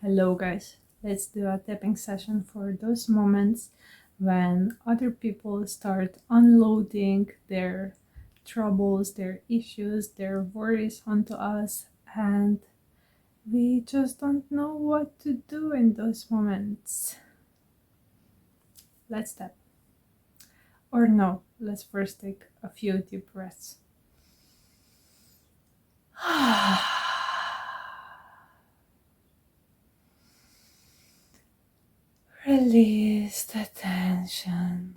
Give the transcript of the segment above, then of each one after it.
Hello, guys. Let's do a tapping session for those moments when other people start unloading their troubles, their issues, their worries onto us, and we just don't know what to do in those moments. Let's tap. Or no, let's first take a few deep breaths. Release the tension.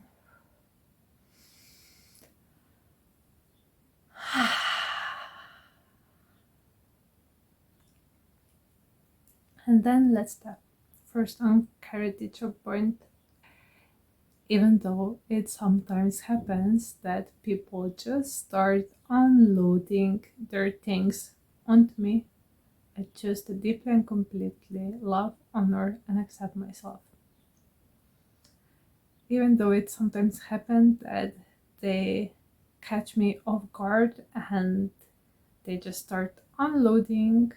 And then let's tap. First on carry choke point. Even though it sometimes happens that people just start unloading their things onto me, I choose to deeply and completely love, honor, and accept myself. Even though it sometimes happens that they catch me off guard and they just start unloading,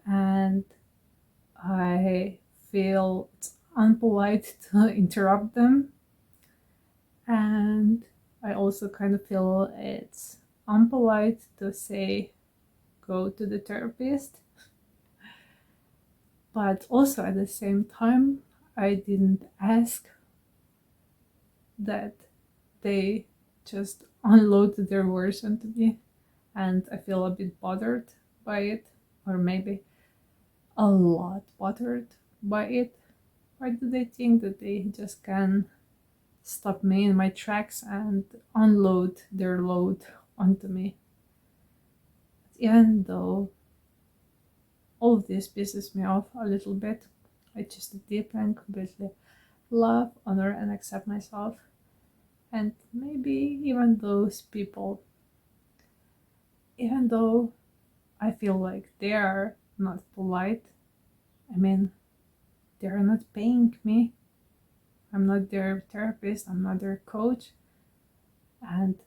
and I feel it's unpolite to interrupt them, and I also kind of feel it's unpolite to say go to the therapist, but also at the same time I didn't ask that they just unload their words onto me, and I feel a bit bothered by it, or maybe a lot bothered by it. Why do they think that they just can stop me in my tracks and unload their load onto me? Even though all of this pisses me off a little bit, I just deeply and completely love, honor, and accept myself. And maybe even those people, even though I feel like they are not polite, I mean, they are not paying me. I'm not their therapist, I'm not their coach, and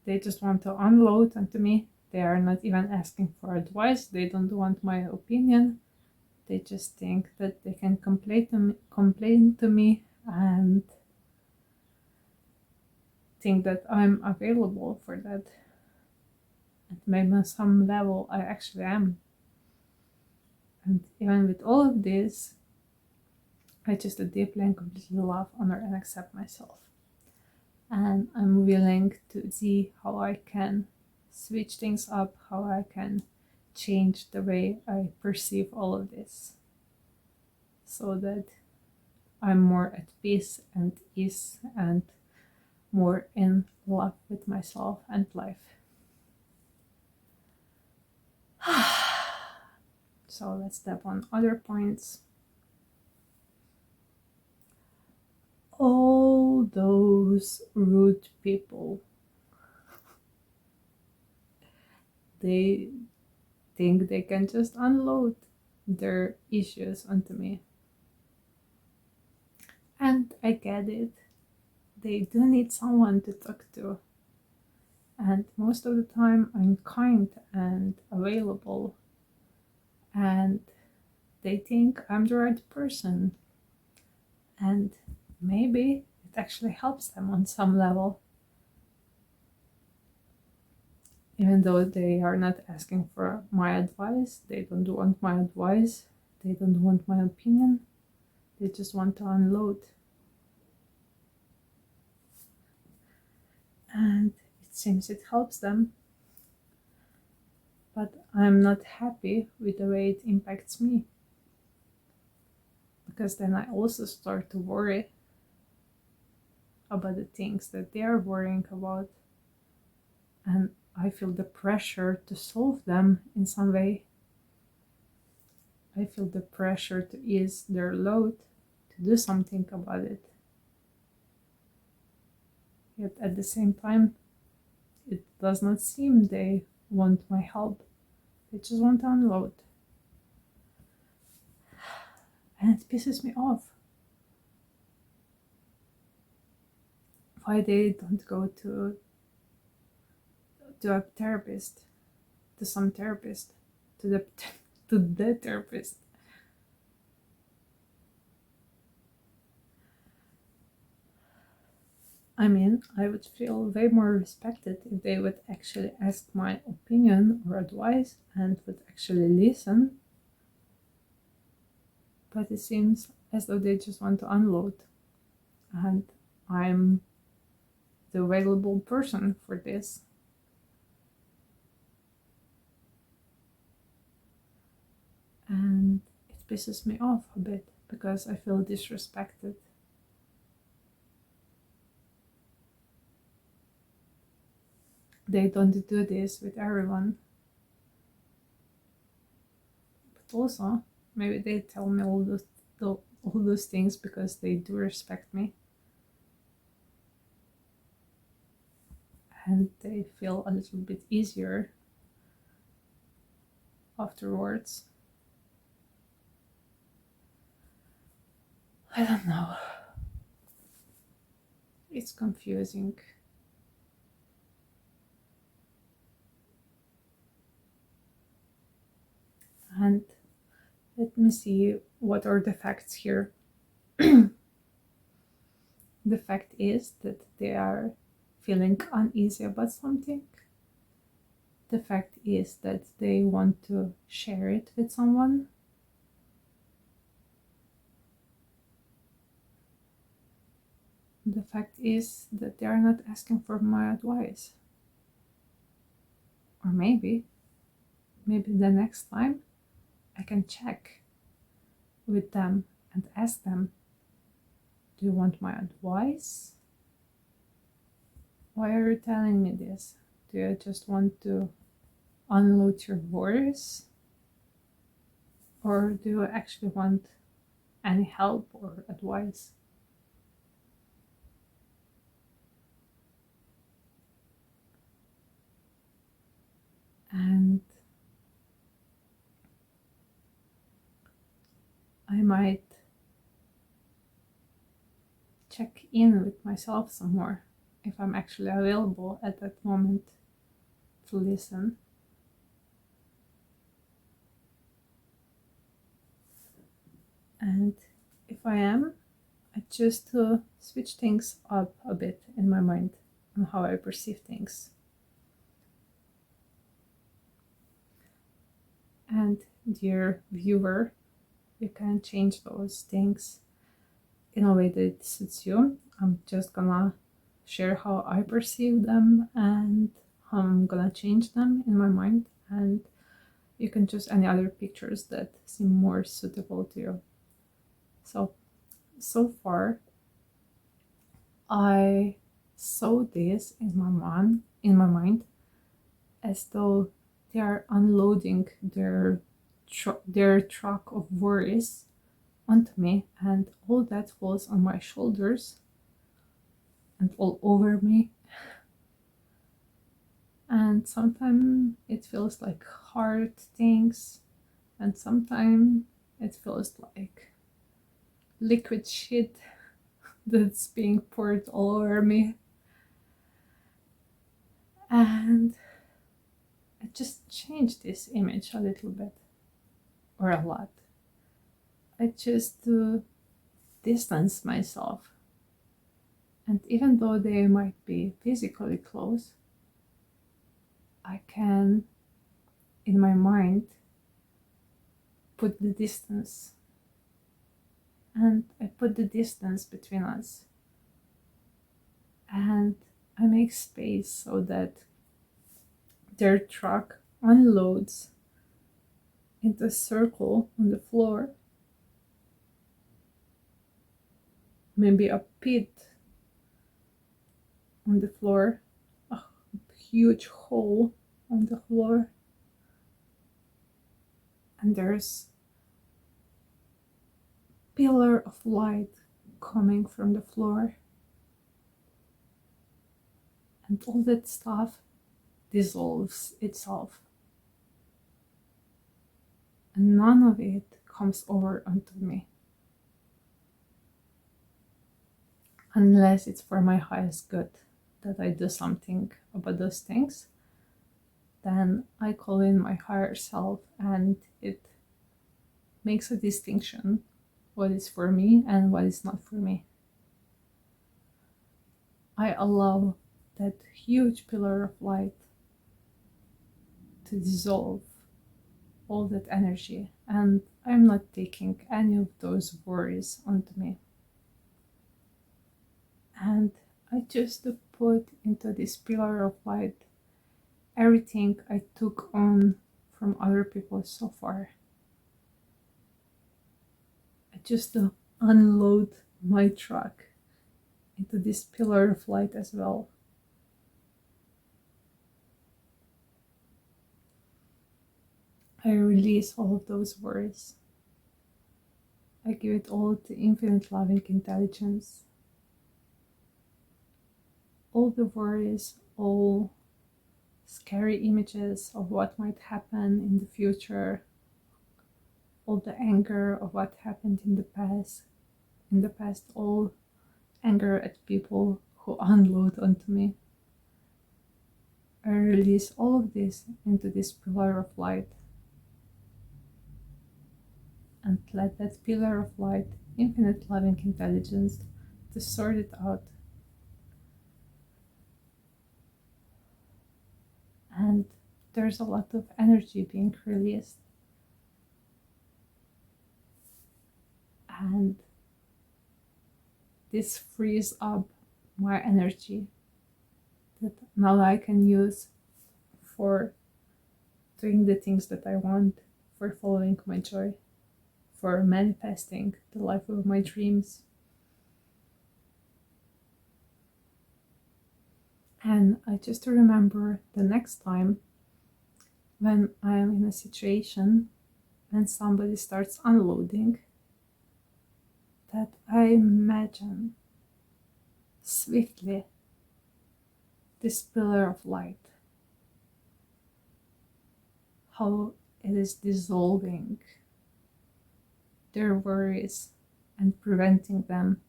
they just want to unload onto me. They are not even asking for advice, they don't want my opinion. They just think that they can complain to me and think that I'm available for that. And maybe on some level I actually am. And even with all of this, I just deeply and completely love, honor, and accept myself. And I'm willing to see how I can switch things up, how I can change the way I perceive all of this, so that I'm more at peace and ease and more in love with myself and life. So let's step on other points. All those rude people, they think they can just unload their issues onto me. And I get it. They do need someone to talk to. And most of the time, I'm kind and available. And they think I'm the right person. And maybe it actually helps them on some level. Even though they are not asking for my advice, they don't want my advice, they don't want my opinion, they just want to unload. And it seems it helps them, but I'm not happy with the way it impacts me, because then I also start to worry about the things that they are worrying about, and I feel the pressure to solve them in some way. I feel the pressure to ease their load, to do something about it. Yet at the same time, it does not seem they want my help. They just want to unload. And it pisses me off. Why they don't go to a therapist, to some therapist, to the to the therapist. I mean, I would feel way more respected if they would actually ask my opinion or advice and would actually listen. But it seems as though they just want to unload, and I'm the available person for this. And it pisses me off a bit because I feel disrespected. They don't do this with everyone. But also, maybe they tell me all those things because they do respect me. And they feel a little bit easier afterwards. I don't know. It's confusing. And let me see what are the facts here. The fact is that they are feeling uneasy about something. The fact is that they want to share it with someone. The fact is that they are not asking for my advice. Or maybe the next time I can check with them and ask them, do you want my advice? Why are you telling me this? Do you just want to unload your worries? Or do you actually want any help or advice? And I might check in with myself some more if I'm actually available at that moment to listen. And if I am, I choose to switch things up a bit in my mind on how I perceive things. And dear viewer, you can change those things in a way that suits you. I'm just gonna share how I perceive them and how I'm gonna change them in my mind, and you can choose any other pictures that seem more suitable to you. So far I saw this in my mind as though they are unloading their truck of worries onto me, and all that falls on my shoulders and all over me. And sometimes it feels like hard things, and sometimes it feels like liquid shit that's being poured all over me. And I just changed this image a little bit, or a lot. I choose to distance myself. And even though they might be physically close, I can, in my mind, put the distance. And I put the distance between us. And I make space so that their truck unloads into a circle on the floor, maybe a pit on the floor, a huge hole on the floor, and there's a pillar of light coming from the floor, and all that stuff dissolves itself, and none of it comes over onto me, unless it's for my highest good that I do something about those things. Then I call in my higher self, and it makes a distinction what is for me and what is not for me. I allow that huge pillar of light to dissolve all that energy, and I'm not taking any of those worries onto me. And I just put into this pillar of light everything I took on from other people so far. I just unload my truck into this pillar of light as well. I release all of those worries. I give it all to infinite loving intelligence. All the worries, all scary images of what might happen in the future, all the anger of what happened in the past, all anger at people who unload onto me. I release all of this into this pillar of light and let that pillar of light, infinite loving intelligence, to sort it out. And there's a lot of energy being released. And this frees up my energy that now I can use for doing the things that I want, for following my joy, for manifesting the life of my dreams. And I just remember the next time when I am in a situation when somebody starts unloading, that I imagine swiftly this pillar of light, how it is dissolving their worries and preventing them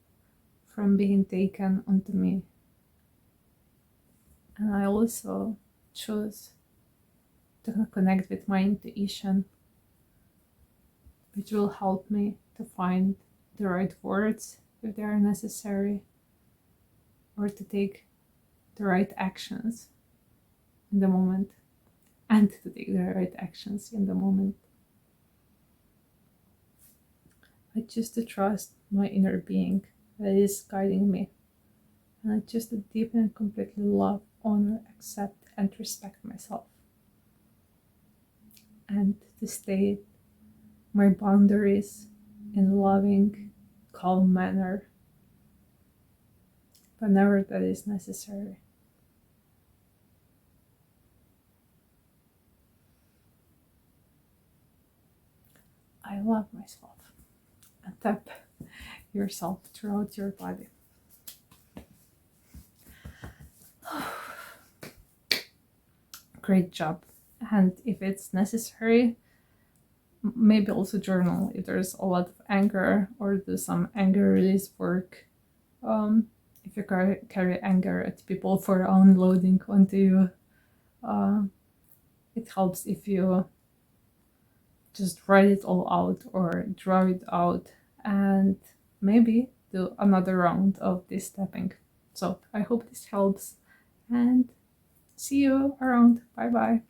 from being taken onto me. And I also choose to connect with my intuition, which will help me to find the right words if they are necessary, or to take the right actions in the moment, and to take the right actions in the moment. I choose to trust my inner being that is guiding me, and I choose to deeply and completely love, honor, accept, and respect myself, and to state my boundaries in a loving, calm manner whenever that is necessary. I love myself. And tap yourself throughout your body. Great job. And if it's necessary, maybe also journal if there's a lot of anger, or do some anger release work. If you carry anger at people for unloading onto you, it helps if you just write it all out or draw it out, and maybe do another round of this tapping. So I hope this helps, and see you around. Bye bye.